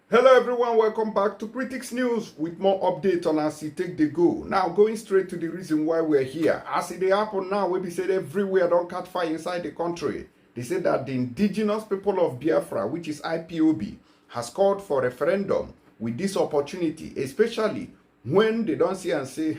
Hello everyone, welcome back to Critics News with more updates on as it take the go. Now going straight to the reason why we're here. As it happen now, we be said everywhere don't catch fire inside the country. They say that the indigenous people of Biafra, which is IPOB, has called for referendum with this opportunity, especially when they don't see and say,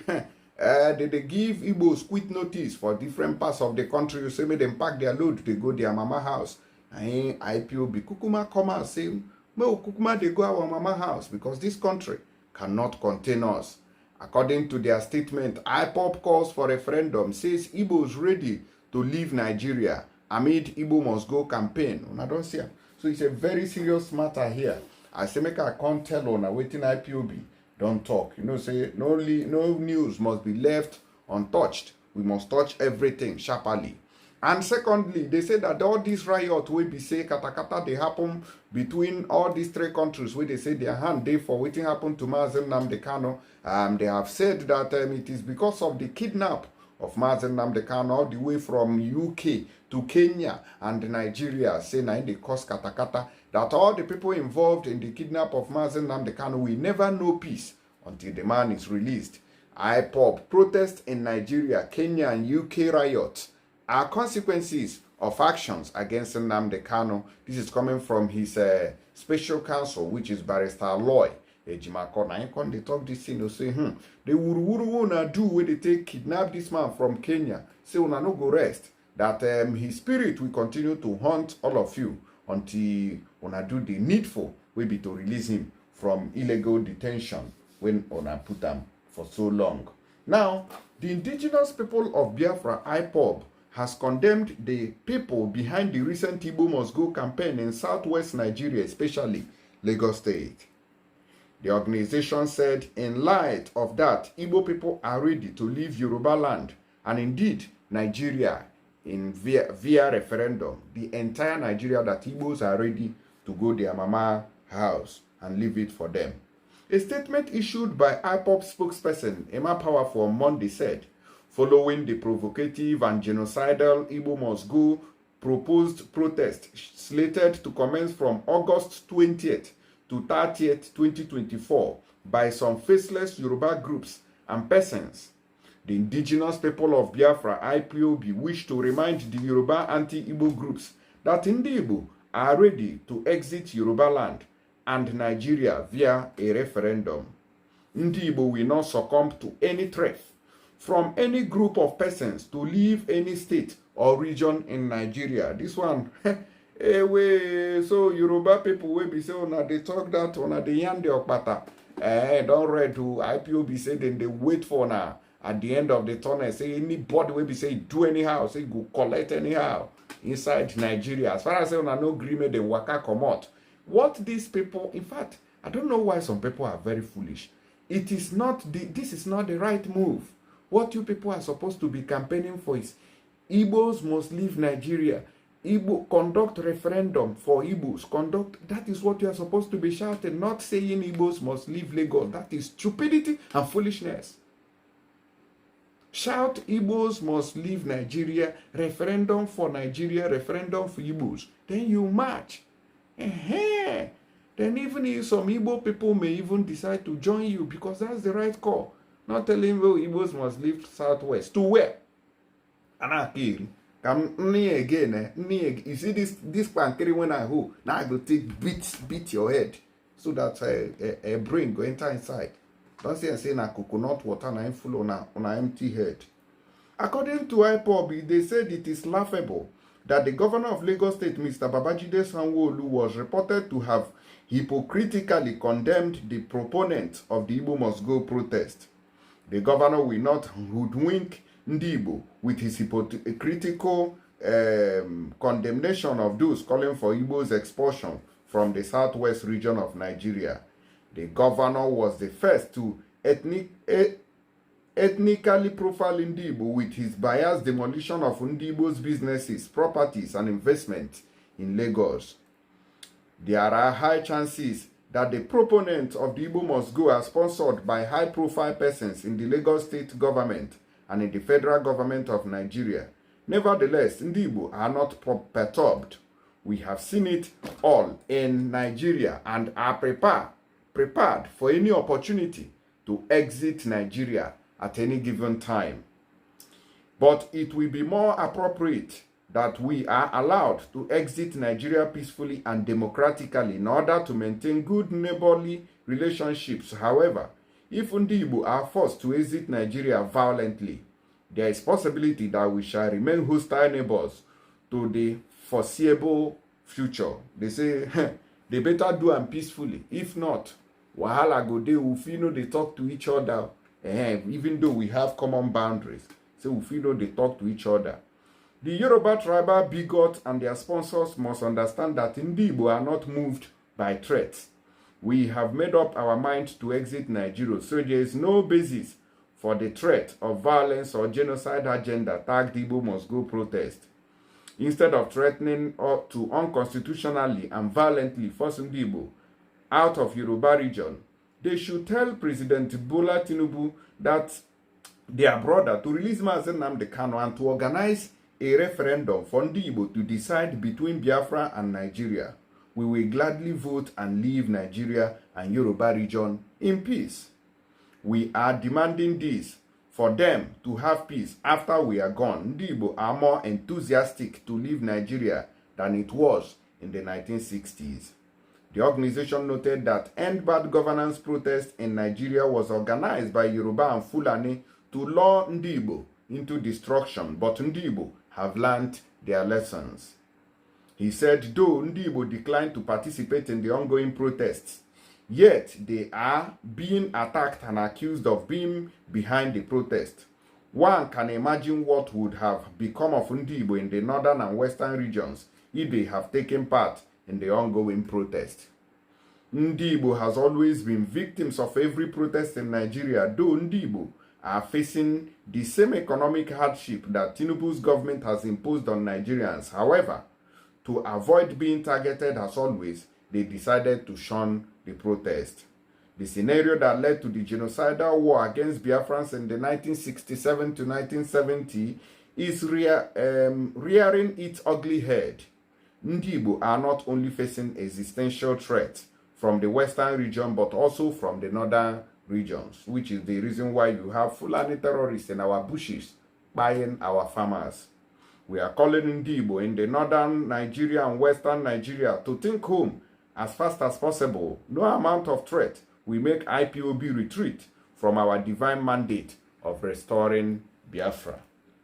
they give Igbos quit notice for different parts of the country. You say, make them pack their load, they go their mama house. And IPOB, Kukuma come out say, Kukuma they go our mama house because this country cannot contain us. According to their statement, IPOB calls for referendum, says Igbos ready to leave Nigeria amid Igbo must go campaign. I don't see. So it's a very serious matter here. I say make I can't tell on waiting IPOB. Don't talk. You know, say no news must be left untouched. We must touch everything sharply. And secondly, they say that all these riots will be say katakata they happen between all these three countries where they say their hand they for waiting happen to Mazen Nnamdi Kanu. They have said that it is because of the kidnap of Mazen Nnamdi Kanu all the way from UK to Kenya and Nigeria, say now they cause katakata, that all the people involved in the kidnap of Mazen Nnamdi Kanu will never know peace until the man is released. IPOB protests in Nigeria, Kenya and UK riots are consequences of actions against Nnamdi Kanu. This is coming from his special counsel, which is Barrister Loy Ejimako. Now they talk this thing, they say, they would do when they take kidnap this man from Kenya. Say una no go rest. That his spirit will continue to haunt all of you until una do the needful, will be to release him from illegal detention when una put him for so long. Now, the indigenous people of Biafra, IPOB, has condemned the people behind the recent Igbo Must Go campaign in southwest Nigeria, especially Lagos State. The organization said in light of that, Igbo people are ready to leave Yoruba land and indeed Nigeria via referendum. The entire Nigeria, that Igbos are ready to go their mama house and leave it for them. A statement issued by IPOB spokesperson Emma Powerful on Monday said, following the provocative and genocidal Igbo Must Go proposed protest slated to commence from August 20th to 30th, 2024 by some faceless Yoruba groups and persons, the indigenous people of Biafra, IPOB, wish to remind the Yoruba anti-Igbo groups that Ndi Igbo are ready to exit Yoruba land and Nigeria via a referendum. Ndi Igbo will not succumb to any threat from any group of persons to leave any state or region in Nigeria. This one, so Yoruba people will be saying, they talk that, they yarn the okpata. Don't read to IPOB say, then they wait for now. At the end of the tunnel, say anybody will be say do anyhow, say go collect anyhow inside Nigeria. As far as say no agreement, they waka come out. What these people, in fact, I don't know why some people are very foolish. It is not this is not the right move. What you people are supposed to be campaigning for is Igbos must leave Nigeria. Igbo conduct referendum for Igbos. Conduct, that is what you are supposed to be shouting, not saying Igbos must leave Lagos. That is stupidity and foolishness. Shout Igbos must leave Nigeria, referendum for Nigeria, referendum for Igbos. Then you march. Then even if some Igbo people may even decide to join you because that's the right call. Not telling you Igbos must leave southwest. To where? Anakiri. Come near again. You see this pancreas when I hold. Now I go take beat your head. So that a brain go enter inside. Don't say na coconut water na full on a empty head. According to IPOB, they said it is laughable that the governor of Lagos State, Mr. Babajide Sanwo-Olu, was reported to have hypocritically condemned the proponents of the Igbo Must Go protest. The governor will not hoodwink Ndi Igbo with his hypocritical condemnation of those calling for Igbo's expulsion from the southwest region of Nigeria. The governor was the first to ethnically profile Ndi Igbo with his biased demolition of Ndi Igbo's businesses, properties, and investments in Lagos. There are high chances that the proponents of the Igbo Must Go are sponsored by high-profile persons in the Lagos state government and in the federal government of Nigeria. Nevertheless, Ndi Igbo are not perturbed We have seen it all in Nigeria and are prepared for any opportunity to exit Nigeria at any given time. But it will be more appropriate that we are allowed to exit Nigeria peacefully and democratically in order to maintain good neighborly relationships. However, if Ndi Igbo are forced to exit Nigeria violently, there is possibility that we shall remain hostile neighbors to the foreseeable future. They say they better do them peacefully. If not, wahala go dey, we feel no they talk to each other, even though we have common boundaries. So we feel no they talk to each other. The Yoruba tribal bigots and their sponsors must understand that Ndi Igbo are not moved by threats. We have made up our mind to exit Nigeria, so there is no basis for the threat of violence or genocide agenda tagged Igbo must go protest. Instead of threatening to unconstitutionally and violently force Ndi Igbo out of Yoruba region, they should tell President Bola Tinubu that their brother to release Mazi Nnamdi Kanu and to organize a referendum for Ndi Igbo to decide between Biafra and Nigeria. We will gladly vote and leave Nigeria and Yoruba region in peace. We are demanding this for them to have peace after we are gone. Ndi Igbo are more enthusiastic to leave Nigeria than it was in the 1960s. The organization noted that End Bad Governance protest in Nigeria was organized by Yoruba and Fulani to lure Ndi Igbo into destruction, but Ndi Igbo have learned their lessons. He said though Ndi Igbo declined to participate in the ongoing protests, yet they are being attacked and accused of being behind the protest. One can imagine what would have become of Ndi Igbo in the northern and western regions if they have taken part in the ongoing protest. Ndi Igbo has always been victims of every protest in Nigeria, though Ndi Igbo are facing the same economic hardship that Tinubu's government has imposed on Nigerians. However, to avoid being targeted as always, they decided to shun the protest. The scenario that led to the genocidal war against Biafrans in the 1967 to 1970 is rearing its ugly head. Ndi Igbo are not only facing existential threats from the western region but also from the northern regions, which is the reason why you have Fulani terrorists in our bushes buying our farmers. We are calling Ndi Igbo in the northern Nigeria and western Nigeria to think home as fast as possible. No amount of threat will make IPOB retreat from our divine mandate of restoring Biafra.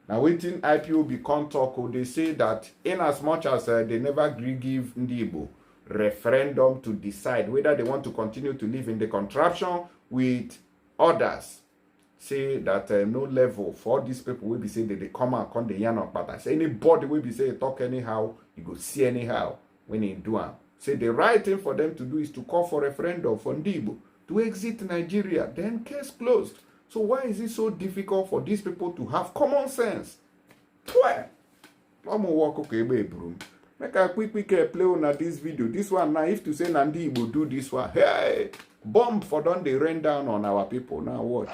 Now, waiting IPOB come talk, they say that in as much as they never give Ndi Igbo referendum to decide whether they want to continue to live in the contraption with others, say that no level for these people will be saying that they come and come the yarn of pattern. Anybody will be saying talk anyhow, you go see anyhow when you do it. Say the right thing for them to do is to call for referendum for Ndi Igbo to exit Nigeria, then case closed. So why is it so difficult for these people to have common sense? Make a quick play on this video. This one now, if to say Ndi Igbo do this one, hey, bomb for done they rain down on our people. Now watch.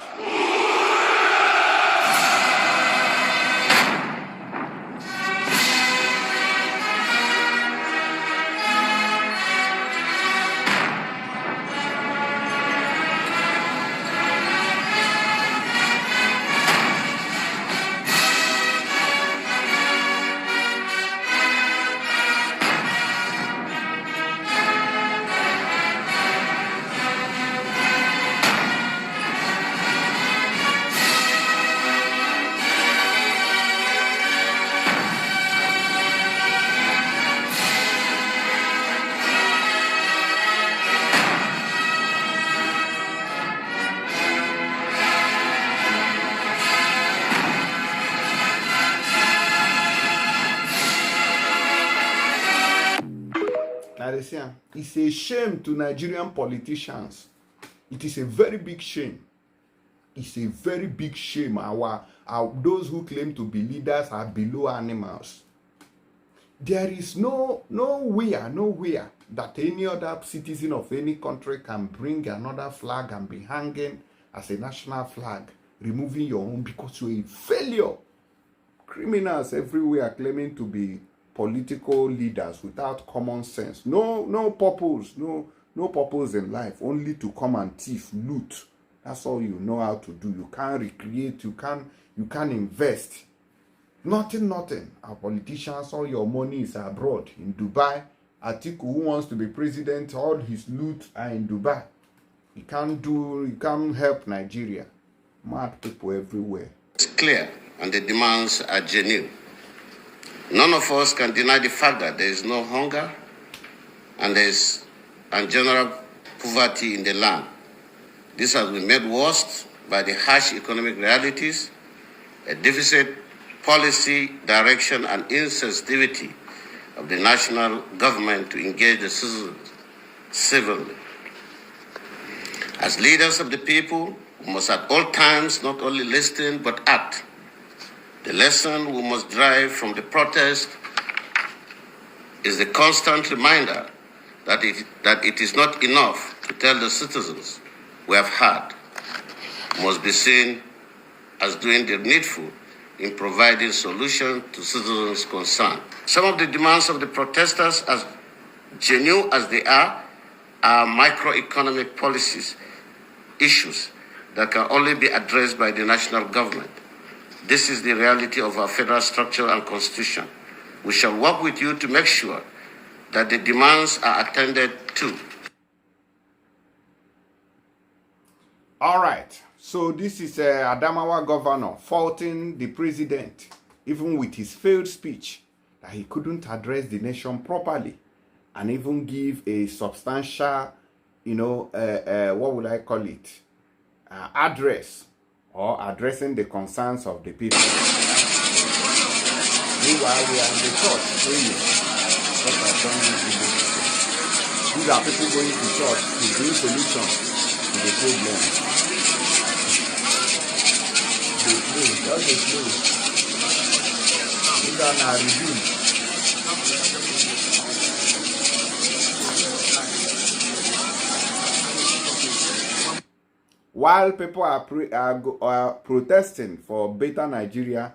It's a shame to Nigerian politicians. It is a very big shame. It's a very big shame. Those who claim to be leaders are below animals. There is nowhere that any other citizen of any country can bring another flag and be hanging as a national flag, removing your own because you're a failure. Criminals everywhere are claiming to be political leaders without common sense. No purpose, no purpose in life, only to come and thief, loot. That's all you know how to do. You can't recreate, you can't invest. Nothing. Our politicians, all your money is abroad, in Dubai. Atiku, who wants to be president, all his loot are in Dubai. He can't help Nigeria. Mad people everywhere. It's clear, and the demands are genuine. None of us can deny the fact that there is no hunger and general poverty in the land. This has been made worse by the harsh economic realities, a deficit policy direction, and insensitivity of the national government to engage the citizens civilly. As leaders of the people, we must at all times not only listen but act. The lesson we must derive from the protest is the constant reminder that it is not enough to tell the citizens we have heard. It must be seen as doing the needful in providing solutions to citizens' concerns. Some of the demands of the protesters, as genuine as they are microeconomic policies issues that can only be addressed by the national government. This is the reality of our federal structure and constitution. We shall work with you to make sure that the demands are attended to. All right. So this is Adamawa governor faulting the president, even with his failed speech, that he couldn't address the nation properly and even give a substantial, what would I call it, address or addressing the concerns of the people. Meanwhile, we are in the church praying. These are people going to church to bring solutions to the problem. Just a slow. These are now redeemed. While people are protesting for better Nigeria,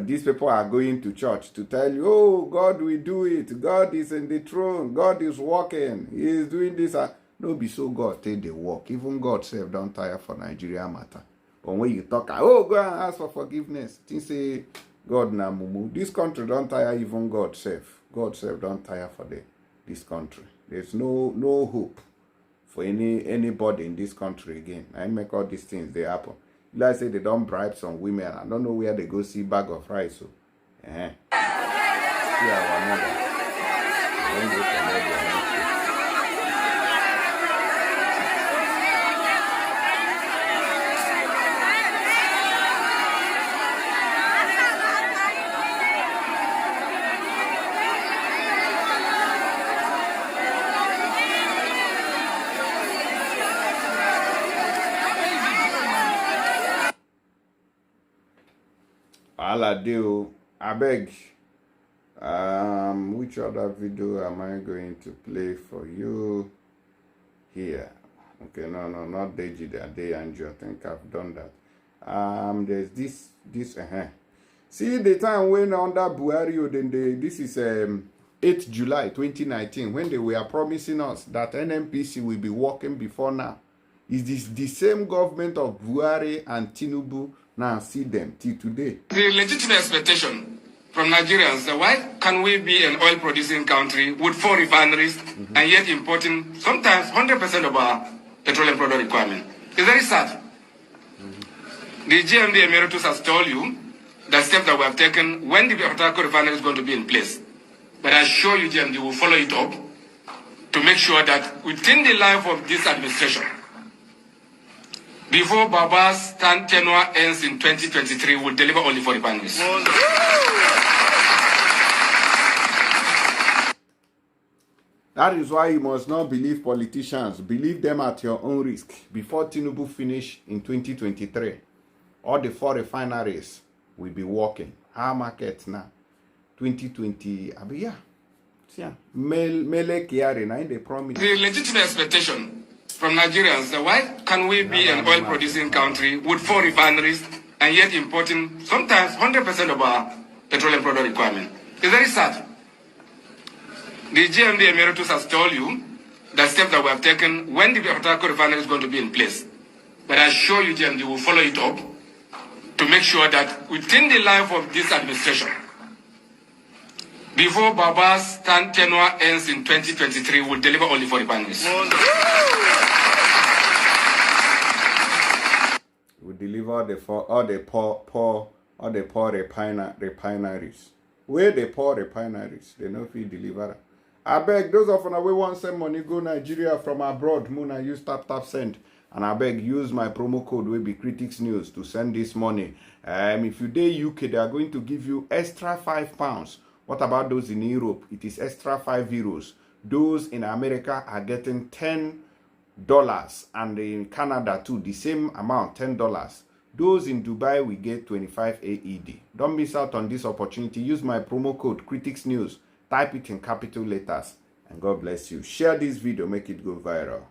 these people are going to church to tell you, oh, God will do it. God is in the throne. God is working. He is doing this. No be so God take the work. Even God self don't tire for Nigeria matter. But when you talk, oh, go and ask for forgiveness. Think say God na mumu. This country don't tire even God self. God self don't tire for this country. There's no hope for anybody in this country again. I make all these things they happen. Like I say they don't bribe some women. I don't know where they go see bag of rice. So, See our mother. Don't go for Aladeo, I beg. Which other video am I going to play for you here? Okay, no, not Deji, Day and I think I've done that. There's this. See the time when under Buhari, then this is 8th July 2019 when they were promising us that NNPC will be working before now. Is this the same government of Buhari and Tinubu? Now see them till today. The legitimate expectation from Nigerians, why can we be an oil-producing country with 4 refineries and yet importing sometimes 100% of our petroleum product requirement? It's very sad. The GMD Emeritus has told you the steps that we have taken when the Biafra refinery is going to be in place. But I assure you, GMD will follow it up to make sure that within the life of this administration, before Baba's tenure ends in 2023, we'll deliver only 4 refineries. That is why you must not believe politicians. Believe them at your own risk. Before Tinubu finish in 2023, all the 4 refineries will be working. Our market now, 2020, Mele Kiari, now they promise. The legitimate expectation from Nigerians, why can we be an oil-producing country with 4 refineries and yet importing sometimes 100% of our petroleum product requirement? It's very sad. The GMD Emeritus has told you the steps that we have taken when the Biafra refinery is going to be in place. But I assure you, GMD will follow it up to make sure that within the life of this administration, before Baba's tenure ends in 2023, we'll deliver only 4 refineries. We deliver all the poor refineries. Where the poor refineries, they no fit deliver. I beg those of you we want send money go Nigeria from abroad, Muna use tap send. And I beg use my promo code will be Critics News to send this money. If you dey UK, they are going to give you extra £5. What about those in Europe? It is extra €5. Those in America are getting $10, and in Canada too, the same amount, $10. Those in Dubai will get 25 AED. Don't miss out on this opportunity. Use my promo code Critics News. Type it in capital letters, and God bless you. Share this video, make it go viral.